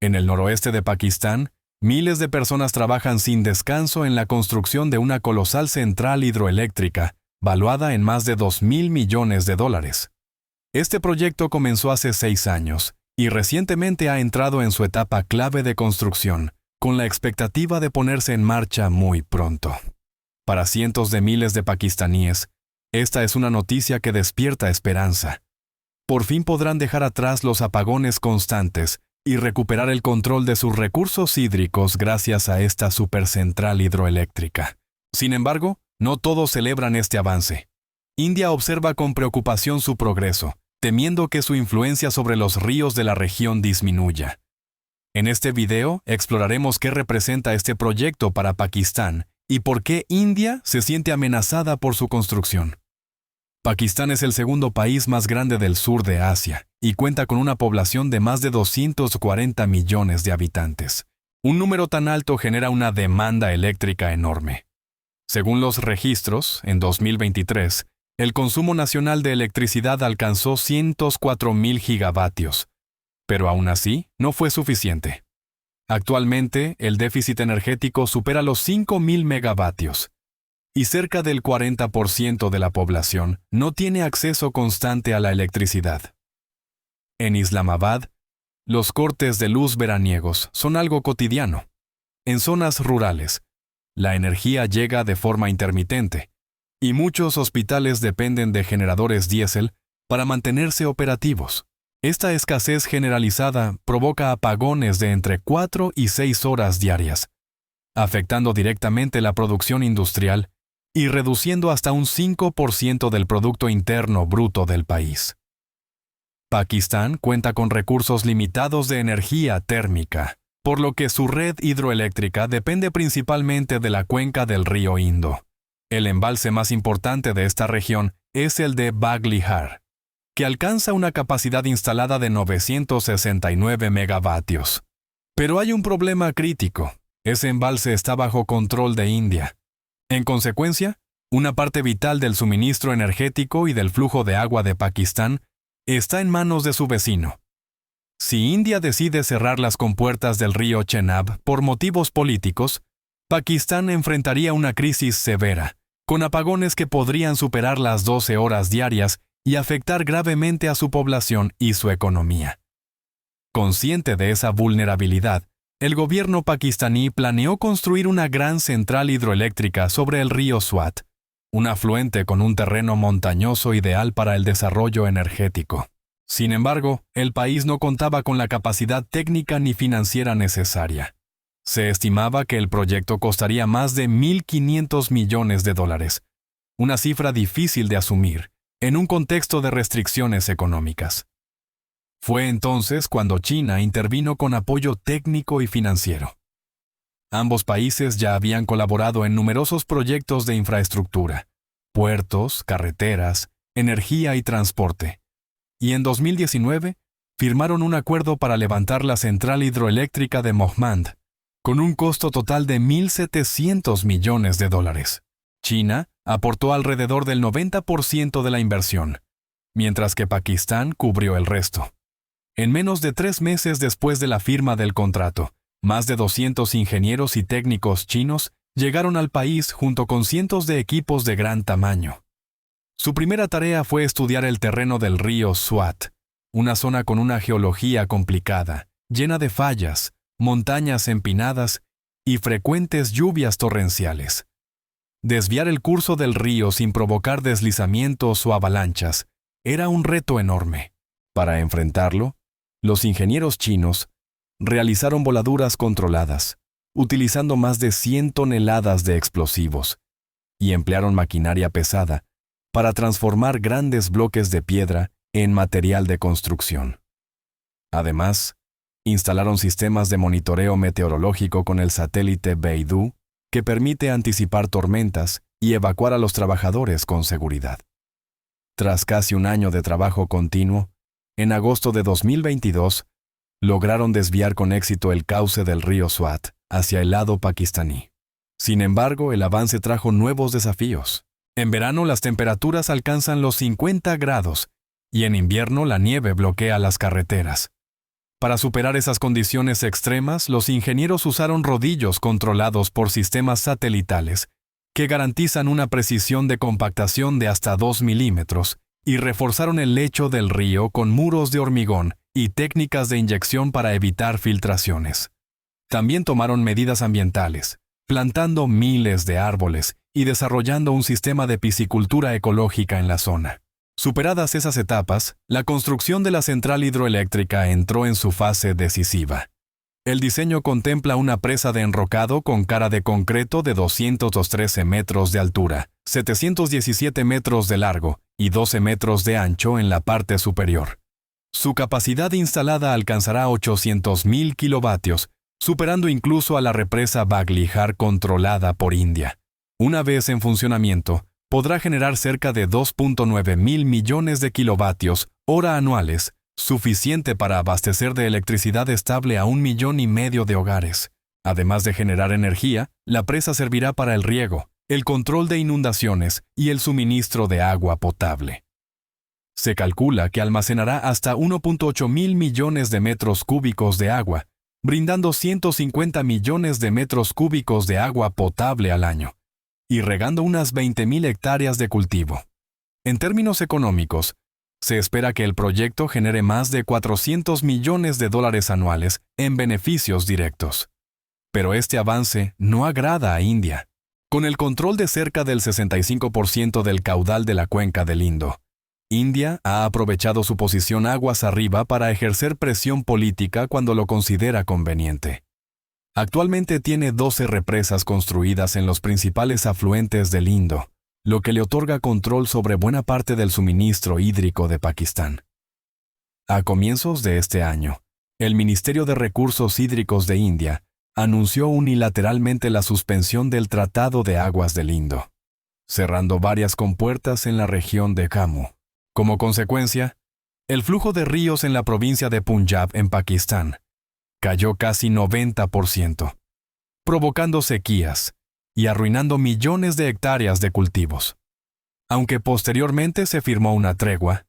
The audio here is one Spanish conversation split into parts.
En el noroeste de Pakistán, miles de personas trabajan sin descanso en la construcción de una colosal central hidroeléctrica, valuada en más de $2.000 millones. Este proyecto comenzó hace 6 años y recientemente ha entrado en su etapa clave de construcción, con la expectativa de ponerse en marcha muy pronto. Para cientos de miles de pakistaníes, esta es una noticia que despierta esperanza. Por fin podrán dejar atrás los apagones constantes y recuperar el control de sus recursos hídricos gracias a esta supercentral hidroeléctrica. Sin embargo, no todos celebran este avance. India observa con preocupación su progreso, temiendo que su influencia sobre los ríos de la región disminuya. En este video exploraremos qué representa este proyecto para Pakistán y por qué India se siente amenazada por su construcción. Pakistán es el segundo país más grande del sur de Asia y cuenta con una población de más de 240 millones de habitantes. Un número tan alto genera una demanda eléctrica enorme. Según los registros, en 2023, el consumo nacional de electricidad alcanzó 104.000 gigavatios, pero aún así no fue suficiente. Actualmente, el déficit energético supera los 5.000 megavatios, y cerca del 40% de la población no tiene acceso constante a la electricidad. En Islamabad, los cortes de luz veraniegos son algo cotidiano. En zonas rurales, la energía llega de forma intermitente, y muchos hospitales dependen de generadores diésel para mantenerse operativos. Esta escasez generalizada provoca apagones de entre 4 y 6 horas diarias, afectando directamente la producción industrial y reduciendo hasta un 5% del Producto Interno Bruto del país. Pakistán cuenta con recursos limitados de energía térmica, por lo que su red hidroeléctrica depende principalmente de la cuenca del río Indo. El embalse más importante de esta región es el de Baghlihar, que alcanza una capacidad instalada de 969 megavatios. Pero hay un problema crítico. Ese embalse está bajo control de India. En consecuencia, una parte vital del suministro energético y del flujo de agua de Pakistán está en manos de su vecino. Si India decide cerrar las compuertas del río Chenab por motivos políticos, Pakistán enfrentaría una crisis severa, con apagones que podrían superar las 12 horas diarias y afectar gravemente a su población y su economía. Consciente de esa vulnerabilidad, el gobierno pakistaní planeó construir una gran central hidroeléctrica sobre el río Swat, un afluente con un terreno montañoso ideal para el desarrollo energético. Sin embargo, el país no contaba con la capacidad técnica ni financiera necesaria. Se estimaba que el proyecto costaría más de $1.500 millones, una cifra difícil de asumir en un contexto de restricciones económicas. Fue entonces cuando China intervino con apoyo técnico y financiero. Ambos países ya habían colaborado en numerosos proyectos de infraestructura, puertos, carreteras, energía y transporte, y en 2019 firmaron un acuerdo para levantar la central hidroeléctrica de Mohmand, con un costo total de $1.700 millones. China aportó alrededor del 90% de la inversión, mientras que Pakistán cubrió el resto. En menos de 3 meses después de la firma del contrato, más de 200 ingenieros y técnicos chinos llegaron al país junto con cientos de equipos de gran tamaño. Su primera tarea fue estudiar el terreno del río Swat, una zona con una geología complicada, llena de fallas, montañas empinadas y frecuentes lluvias torrenciales. Desviar el curso del río sin provocar deslizamientos o avalanchas era un reto enorme. Para enfrentarlo, los ingenieros chinos realizaron voladuras controladas, utilizando más de 100 toneladas de explosivos, y emplearon maquinaria pesada para transformar grandes bloques de piedra en material de construcción. Además, instalaron sistemas de monitoreo meteorológico con el satélite Beidou, que permite anticipar tormentas y evacuar a los trabajadores con seguridad. Tras casi un año de trabajo continuo, en agosto de 2022, lograron desviar con éxito el cauce del río Swat hacia el lado pakistaní. Sin embargo, el avance trajo nuevos desafíos. En verano las temperaturas alcanzan los 50 grados y en invierno la nieve bloquea las carreteras. Para superar esas condiciones extremas, los ingenieros usaron rodillos controlados por sistemas satelitales que garantizan una precisión de compactación de hasta 2 milímetros y reforzaron el lecho del río con muros de hormigón y técnicas de inyección para evitar filtraciones. También tomaron medidas ambientales, plantando miles de árboles y desarrollando un sistema de piscicultura ecológica en la zona. Superadas esas etapas, la construcción de la central hidroeléctrica entró en su fase decisiva. El diseño contempla una presa de enrocado con cara de concreto de 213 metros de altura, 717 metros de largo y 12 metros de ancho en la parte superior. Su capacidad instalada alcanzará 800.000 kilovatios, superando incluso a la represa Baglihar controlada por India. Una vez en funcionamiento, podrá generar cerca de 2.9 mil millones de kilovatios hora anuales, suficiente para abastecer de electricidad estable a 1,5 millones de hogares. Además de generar energía, la presa servirá para el riego, el control de inundaciones y el suministro de agua potable. Se calcula que almacenará hasta 1.8 mil millones de metros cúbicos de agua, brindando 150 millones de metros cúbicos de agua potable al año, y regando unas 20.000 hectáreas de cultivo. En términos económicos, se espera que el proyecto genere más de 400 millones de dólares anuales en beneficios directos. Pero este avance no agrada a India. Con el control de cerca del 65% del caudal de la cuenca del Indo, India ha aprovechado su posición aguas arriba para ejercer presión política cuando lo considera conveniente. Actualmente tiene 12 represas construidas en los principales afluentes del Indo, lo que le otorga control sobre buena parte del suministro hídrico de Pakistán. A comienzos de este año, el Ministerio de Recursos Hídricos de India anunció unilateralmente la suspensión del Tratado de Aguas del Indo, cerrando varias compuertas en la región de Jammu. Como consecuencia, el flujo de ríos en la provincia de Punjab en Pakistán cayó casi 90%, provocando sequías y arruinando millones de hectáreas de cultivos. Aunque posteriormente se firmó una tregua,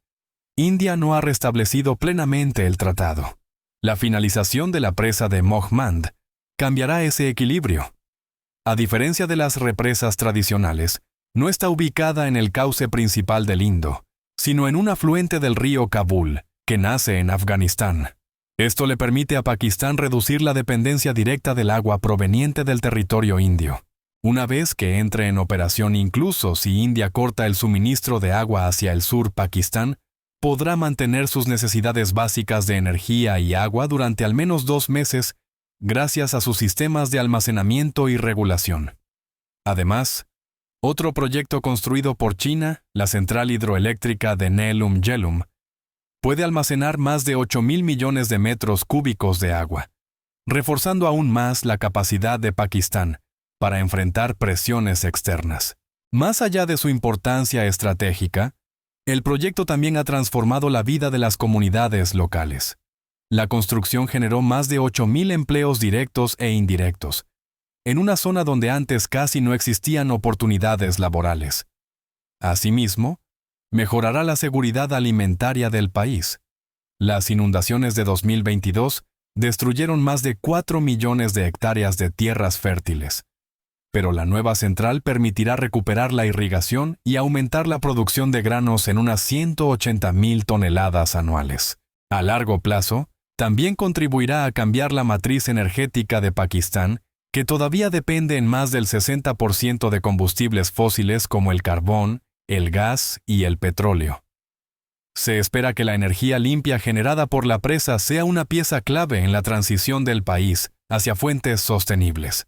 India no ha restablecido plenamente el tratado. La finalización de la presa de Mohmand cambiará ese equilibrio. A diferencia de las represas tradicionales, no está ubicada en el cauce principal del Indo, sino en un afluente del río Kabul, que nace en Afganistán. Esto le permite a Pakistán reducir la dependencia directa del agua proveniente del territorio indio. Una vez que entre en operación, incluso si India corta el suministro de agua hacia el sur, Pakistán podrá mantener sus necesidades básicas de energía y agua durante al menos 2 meses gracias a sus sistemas de almacenamiento y regulación. Además, otro proyecto construido por China, la central hidroeléctrica de Neelum Jhelum, puede almacenar más de 8.000 millones de metros cúbicos de agua, reforzando aún más la capacidad de Pakistán para enfrentar presiones externas. Más allá de su importancia estratégica, el proyecto también ha transformado la vida de las comunidades locales. La construcción generó más de 8.000 empleos directos e indirectos, en una zona donde antes casi no existían oportunidades laborales. Asimismo, mejorará la seguridad alimentaria del país. Las inundaciones de 2022 destruyeron más de 4 millones de hectáreas de tierras fértiles. Pero la nueva central permitirá recuperar la irrigación y aumentar la producción de granos en unas 180.000 toneladas anuales. A largo plazo, también contribuirá a cambiar la matriz energética de Pakistán, que todavía depende en más del 60% de combustibles fósiles como el carbón, el gas y el petróleo. Se espera que la energía limpia generada por la presa sea una pieza clave en la transición del país hacia fuentes sostenibles.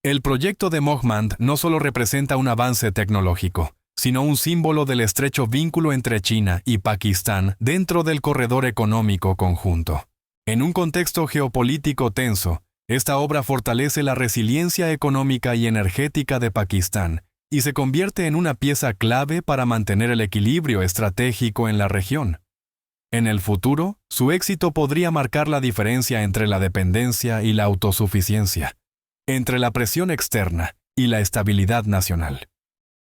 El proyecto de Mohmand no solo representa un avance tecnológico, sino un símbolo del estrecho vínculo entre China y Pakistán dentro del corredor económico conjunto. En un contexto geopolítico tenso, esta obra fortalece la resiliencia económica y energética de Pakistán y se convierte en una pieza clave para mantener el equilibrio estratégico en la región. En el futuro, su éxito podría marcar la diferencia entre la dependencia y la autosuficiencia, entre la presión externa y la estabilidad nacional.